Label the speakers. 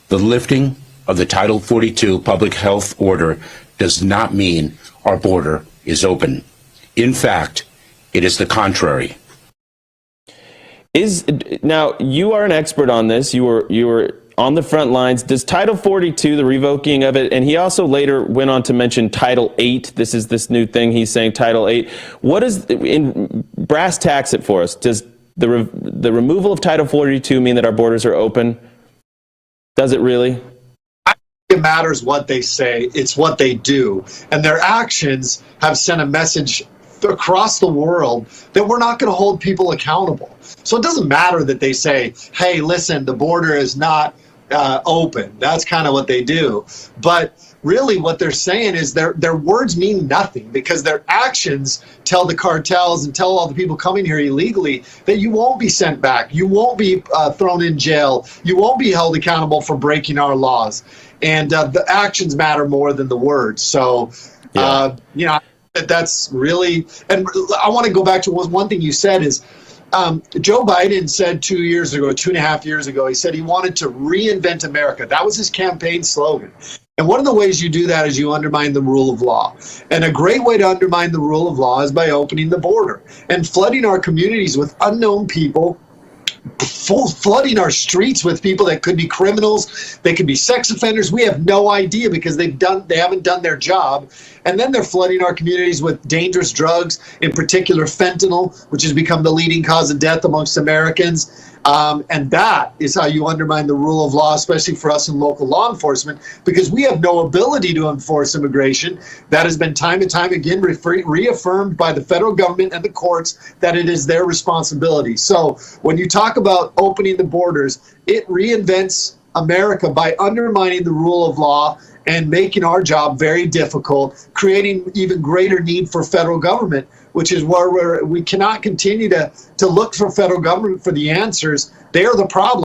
Speaker 1: The lifting of the Title 42 public health order does not mean our border is open. In fact, it is the contrary.
Speaker 2: Now, you are an expert on this. You were on the front lines. Does Title 42, the revoking of it, and he also later went on to mention Title 8. This is this new thing he's saying, Title 8. What is, in brass tacks it for us, does the removal of Title 42 mean that our borders are open? Does it really?
Speaker 3: It matters what they say, it's what they do. And their actions have sent a message across the world that we're not going to hold people accountable. So it doesn't matter that they say, hey, listen, the border is not open. That's kind of what they do. But really what they're saying is their words mean nothing, because their actions tell the cartels and tell all the people coming here illegally that you won't be sent back. You won't be thrown in jail. You won't be held accountable for breaking our laws. And the actions matter more than the words. So, you know, that's really, and I want to go back to one thing you said is, Joe Biden said 2 years ago, 2.5 years ago, he said he wanted to reinvent America. That was his campaign slogan. And one of the ways you do that is you undermine the rule of law. And a great way to undermine the rule of law is by opening the border and flooding our communities with unknown people, flooding our streets with people that could be criminals, they could be sex offenders. We have no idea because they haven't done their job. And then they're flooding our communities with dangerous drugs, in particular fentanyl, which has become the leading cause of death amongst Americans. And that is how you undermine the rule of law, especially for us in local law enforcement, because we have no ability to enforce immigration. That has been time and time again reaffirmed by the federal government and the courts that it is their responsibility. So when you talk about opening the borders, it reinvents America by undermining the rule of law and making our job very difficult, creating even greater need for federal government, which is where we cannot continue to look for federal government for the answers. They are the problem.